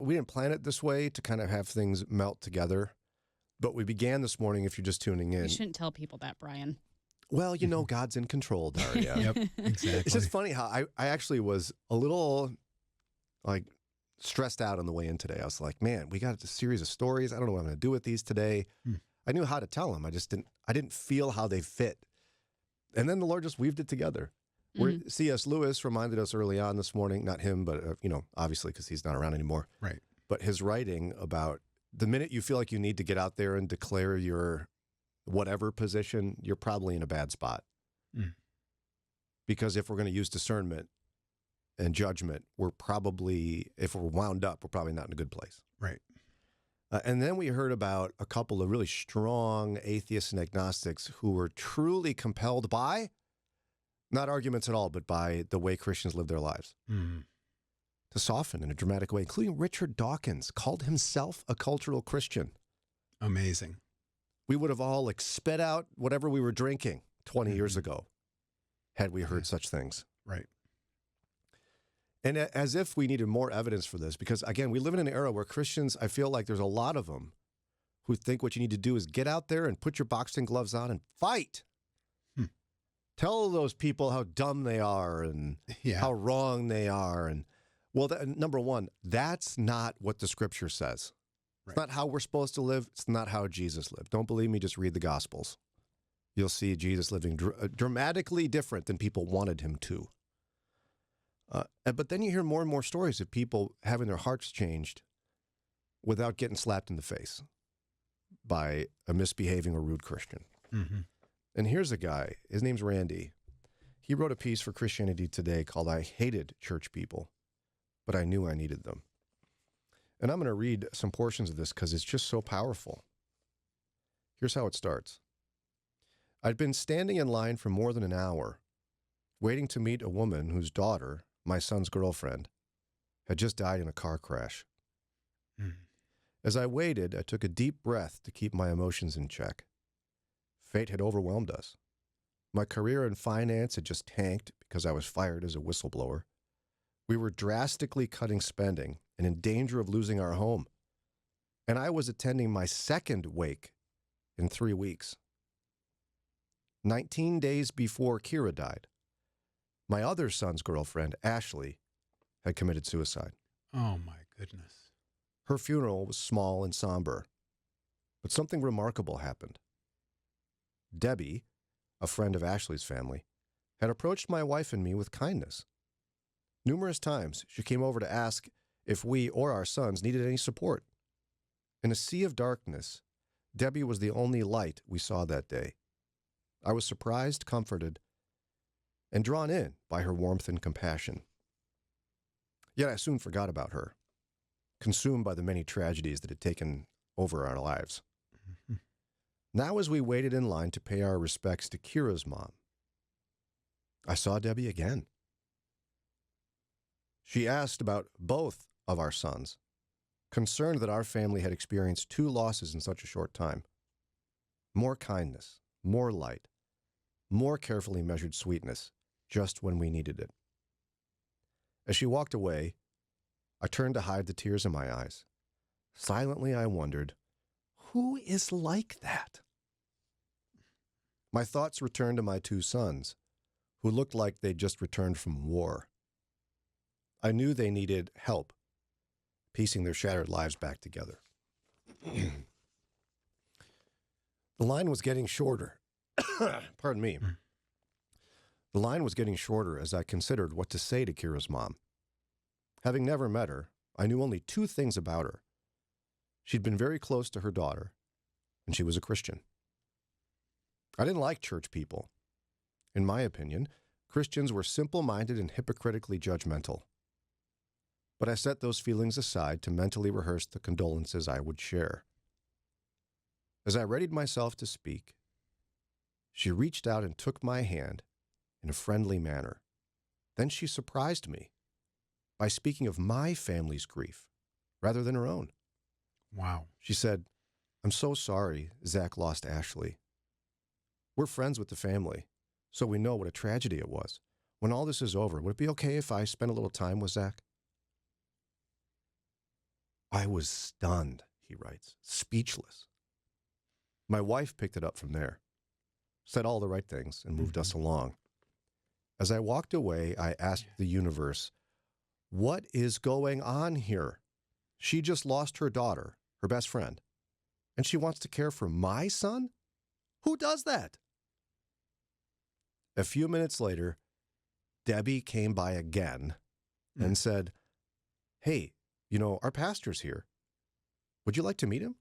we didn't plan it this way to kind of have things melt together, but we began this morning, if you're just tuning in. You shouldn't tell people that, Brian. Well, God's in control, Daria. Yep, exactly. It's just funny how I actually was a little stressed out on the way in today. I was like, man, we got a series of stories. I don't know what I'm going to do with these today. I knew how to tell them. I didn't feel how they fit. And then the Lord just weaved it together. Where C.S. Lewis reminded us early on this morning, not him, but, obviously because he's not around anymore. Right. But his writing about the minute you feel like you need to get out there and declare your whatever position, you're probably in a bad spot. Because if we're going to use discernment and judgment, if we're wound up, we're probably not in a good place. Right. And then we heard about a couple of really strong atheists and agnostics who were truly compelled by, not arguments at all, but by the way Christians live their lives, to soften in a dramatic way, including Richard Dawkins, called himself a cultural Christian. Amazing. We would have all spit out whatever we were drinking 20 years ago had we heard such things. Right. And as if we needed more evidence for this, because, again, we live in an era where Christians, I feel like there's a lot of them who think what you need to do is get out there and put your boxing gloves on and fight. Tell those people how dumb they are and how wrong they are. And number one, that's not what the Scripture says. It's not how we're supposed to live. It's not how Jesus lived. Don't believe me, just read the Gospels. You'll see Jesus living dramatically different than people wanted him to. But then you hear more and more stories of people having their hearts changed without getting slapped in the face by a misbehaving or rude Christian. And here's a guy, his name's Randy. He wrote a piece for Christianity Today called I Hated Church People, but I Knew I Needed Them. And I'm going to read some portions of this because it's just so powerful. Here's how it starts. I'd been standing in line for more than an hour, waiting to meet a woman whose daughter, my son's girlfriend, had just died in a car crash. As I waited, I took a deep breath to keep my emotions in check. Fate had overwhelmed us. My career in finance had just tanked because I was fired as a whistleblower. We were drastically cutting spending and in danger of losing our home. And I was attending my second wake in 3 weeks. 19 days before Kira died, my other son's girlfriend, Ashley, had committed suicide. Oh, my goodness. Her funeral was small and somber, but something remarkable happened. Debbie, a friend of Ashley's family, had approached my wife and me with kindness. Numerous times, she came over to ask if we or our sons needed any support. In a sea of darkness, Debbie was the only light we saw that day. I was surprised, comforted, and drawn in by her warmth and compassion. Yet I soon forgot about her, consumed by the many tragedies that had taken over our lives. Now, as we waited in line to pay our respects to Kira's mom, I saw Debbie again. She asked about both of our sons, concerned that our family had experienced 2 losses in such a short time. More kindness, more light, more carefully measured sweetness, just when we needed it. As she walked away, I turned to hide the tears in my eyes. Silently, I wondered, who is like that? My thoughts returned to my 2 sons, who looked like they'd just returned from war. I knew they needed help piecing their shattered lives back together. The line was getting shorter. Pardon me. The line was getting shorter as I considered what to say to Kira's mom. Having never met her, I knew only 2 things about her. She'd been very close to her daughter, and she was a Christian. I didn't like church people. In my opinion, Christians were simple-minded and hypocritically judgmental. But I set those feelings aside to mentally rehearse the condolences I would share. As I readied myself to speak, she reached out and took my hand in a friendly manner. Then she surprised me by speaking of my family's grief rather than her own. Wow. She said, "I'm so sorry Zach lost Ashley. We're friends with the family, so we know what a tragedy it was. When all this is over, would it be okay if I spend a little time with Zach?" I was stunned, he writes, speechless. My wife picked it up from there, said all the right things, and moved us along. As I walked away, I asked the universe, what is going on here? She just lost her daughter, her best friend, and she wants to care for my son? Who does that? A few minutes later, Debbie came by again and said, hey, our pastor's here. Would you like to meet him?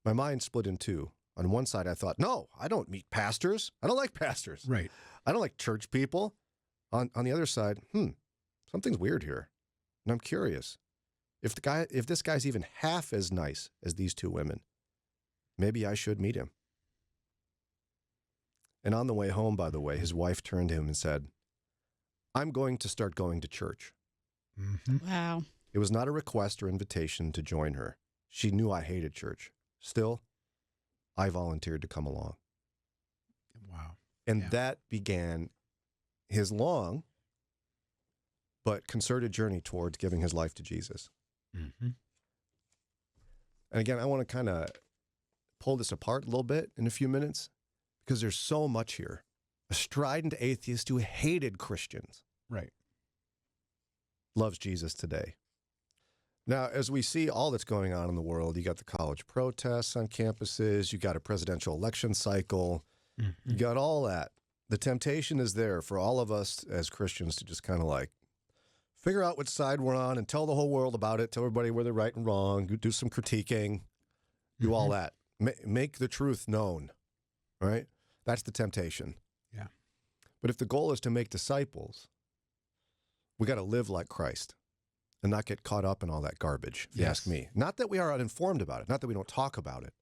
My mind split in two. On one side, I thought, no, I don't meet pastors. I don't like pastors. Right. I don't like church people. On the other side, something's weird here. And I'm curious. If this guy's even half as nice as these two women, maybe I should meet him. And on the way home, by the way, his wife turned to him and said, I'm going to start going to church. Mm-hmm. Wow. It was not a request or invitation to join her. She knew I hated church. Still, I volunteered to come along. Wow. And that began his long but concerted journey towards giving his life to Jesus. Mm-hmm. And again, I want to kind of pull this apart a little bit in a few minutes because there's so much here. A strident atheist who hated Christians Right. loves Jesus today. Now, as we see all that's going on in the world, you got the college protests on campuses, you got a presidential election cycle, you got all that. The temptation is there for all of us as Christians to just kind of like figure out which side we're on and tell the whole world about it, tell everybody where they're right and wrong, do some critiquing, do all that. Make the truth known, right? That's the temptation. Yeah. But if the goal is to make disciples, we got to live like Christ and not get caught up in all that garbage, if you ask me. Not that we are uninformed about it, not that we don't talk about it,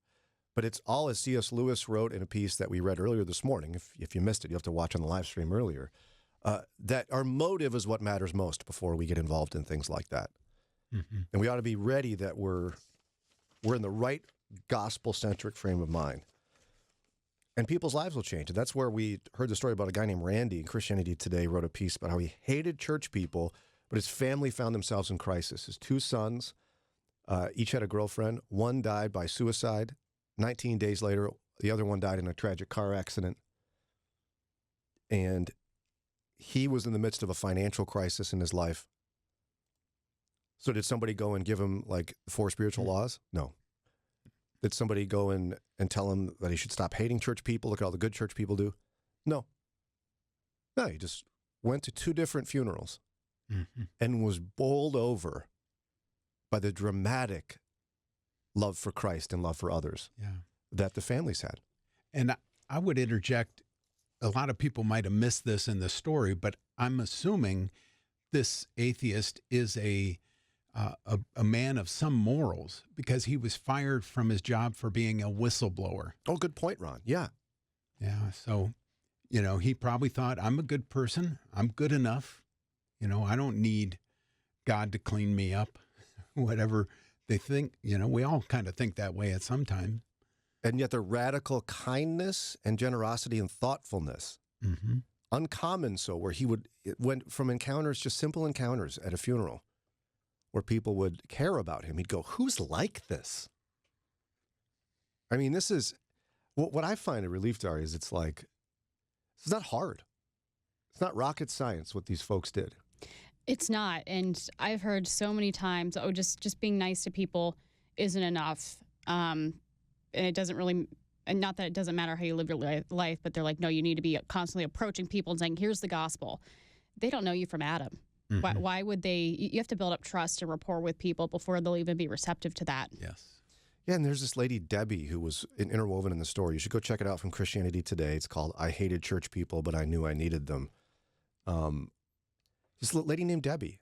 but it's all as C.S. Lewis wrote in a piece that we read earlier this morning. If you missed it, you have to watch on the live stream earlier. That our motive is what matters most before we get involved in things like that. Mm-hmm. And we ought to be ready that we're in the right gospel-centric frame of mind. And people's lives will change. And that's where we heard the story about a guy named Randy in Christianity Today wrote a piece about how he hated church people, but his family found themselves in crisis. His two sons each had a girlfriend. One died by suicide. 19 days later, the other one died in a tragic car accident. And he was in the midst of a financial crisis in his life. So did somebody go and give him like 4 spiritual laws? No. Did somebody go and tell him that he should stop hating church people? Look at all the good church people do. No. No, he just went to 2 different funerals and was bowled over by the dramatic love for Christ and love for others that the families had. And I would interject, a lot of people might have missed this in the story, but I'm assuming this atheist is a man of some morals because he was fired from his job for being a whistleblower. Oh, good point, Ron. Yeah. Yeah. So, he probably thought, I'm a good person. I'm good enough. I don't need God to clean me up, whatever they think. We all kind of think that way at some time. And yet the radical kindness and generosity and thoughtfulness, uncommon so, where it went from encounters, just simple encounters at a funeral, where people would care about him. He'd go, who's like this? I mean, this is, what I find a relief, Dari, is it's like, it's not hard. It's not rocket science what these folks did. It's not. And I've heard so many times, just being nice to people isn't enough. And it doesn't really, and not that it doesn't matter how you live your life, but they're like, no, you need to be constantly approaching people and saying, here's the gospel. They don't know you from Adam. Why would they? You have to build up trust and rapport with people before they'll even be receptive to that. Yes. Yeah, and there's this lady, Debbie, who was interwoven in the story. You should go check it out from Christianity Today. It's called I Hated Church People, But I Knew I Needed Them. This lady named Debbie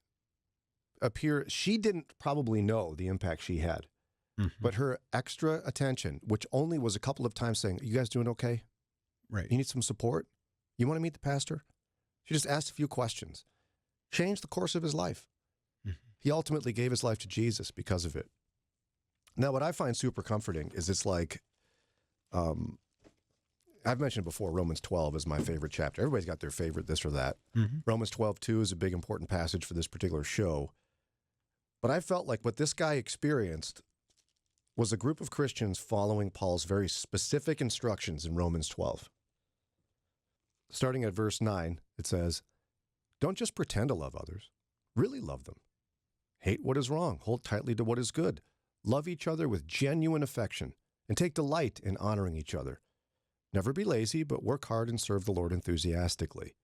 she didn't probably know the impact she had, but her extra attention, which only was a couple of times saying, you guys doing okay? Right. You need some support? You want to meet the pastor? She just asked a few questions. Changed the course of his life. He ultimately gave his life to Jesus because of it. Now, what I find super comforting is it's like, I've mentioned before, Romans 12 is my favorite chapter. Everybody's got their favorite this or that. Romans 12:2 is a big important passage for this particular show. But I felt like what this guy experienced was a group of Christians following Paul's very specific instructions in Romans 12. Starting at verse 9, it says, "Don't just pretend to love others. Really love them. Hate what is wrong. Hold tightly to what is good. Love each other with genuine affection, and take delight in honoring each other. Never be lazy, but work hard and serve the Lord enthusiastically.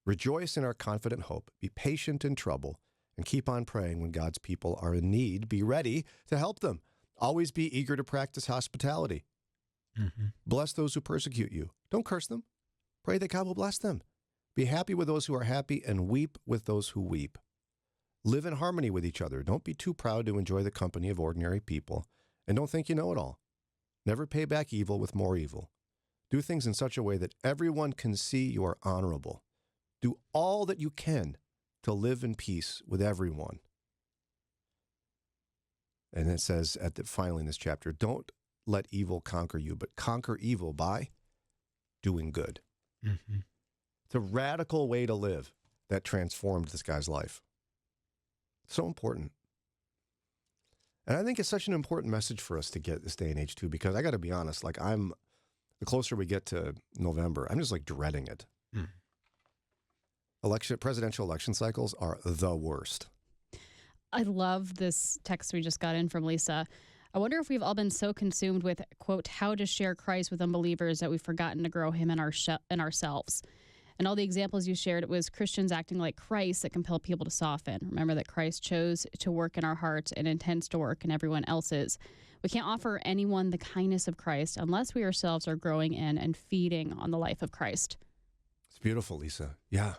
Rejoice in our confident hope. Be patient in trouble, and keep on praying when God's people are in need. Be ready to help them. Always be eager to practice hospitality. Bless those who persecute you. Don't curse them. Pray that God will bless them. Be happy with those who are happy, and weep with those who weep. Live in harmony with each other. Don't be too proud to enjoy the company of ordinary people, and don't think you know it all. Never pay back evil with more evil. Do things in such a way that everyone can see you are honorable. Do all that you can to live in peace with everyone." And it says finally in this chapter, "Don't let evil conquer you, but conquer evil by doing good." It's a radical way to live that transformed this guy's life. So important. And I think it's such an important message for us to get this day and age too, because I got to be honest, like the closer we get to November, I'm just like dreading it. Presidential election cycles are the worst. I love this text we just got in from Lisa. I wonder if we've all been so consumed with, quote, how to share Christ with unbelievers that we've forgotten to grow him in ourselves. And all the examples you shared, it was Christians acting like Christ that compel people to soften. Remember that Christ chose to work in our hearts and intends to work in everyone else's. We can't offer anyone the kindness of Christ unless we ourselves are growing in and feeding on the life of Christ. It's beautiful, Lisa. Yeah.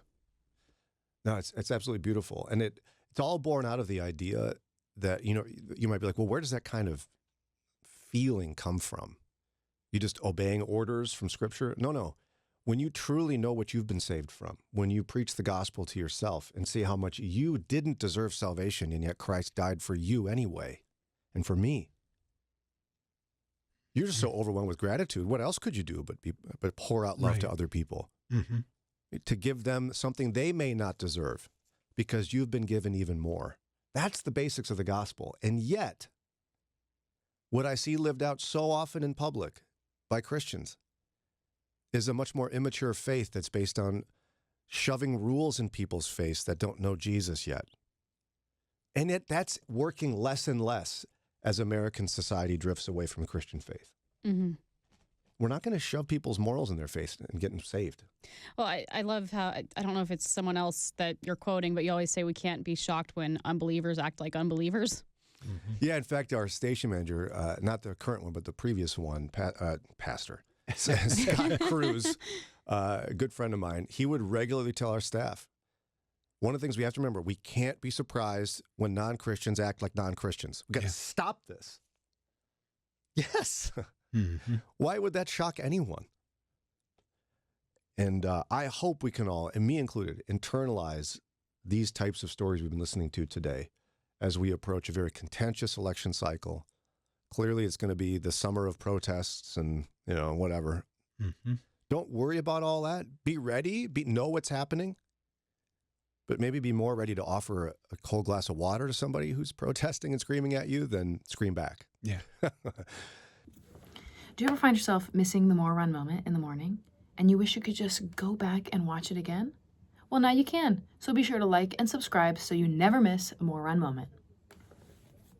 No, it's absolutely beautiful. And it's all born out of the idea that, you might be like, well, where does that kind of feeling come from? You just obeying orders from Scripture? No. When you truly know what you've been saved from, when you preach the gospel to yourself and see how much you didn't deserve salvation, and yet Christ died for you anyway, and for me, you're just so overwhelmed with gratitude. What else could you do but pour out love to other people? To give them something they may not deserve because you've been given even more. That's the basics of the gospel. And yet, what I see lived out so often in public by Christians is a much more immature faith that's based on shoving rules in people's face that don't know Jesus yet. And yet that's working less and less as American society drifts away from Christian faith. We're not going to shove people's morals in their face and get them saved. Well, I love how, I don't know if it's someone else that you're quoting, but you always say we can't be shocked when unbelievers act like unbelievers. Yeah, in fact, our station manager, not the current one, but the previous one, pastor, Scott Cruz, a good friend of mine, he would regularly tell our staff, one of the things we have to remember, we can't be surprised when non-Christians act like non-Christians. We've got to stop this. Yes. Why would that shock anyone? And I hope we can all, and me included, internalize these types of stories we've been listening to today as we approach a very contentious election cycle. Clearly, it's going to be the summer of protests and, whatever. Don't worry about all that. Be ready. Know what's happening. But maybe be more ready to offer a cold glass of water to somebody who's protesting and screaming at you than scream back. Yeah. Do you ever find yourself missing the More Run moment in the morning and you wish you could just go back and watch it again? Well, now you can. So be sure to like and subscribe so you never miss a More Run moment.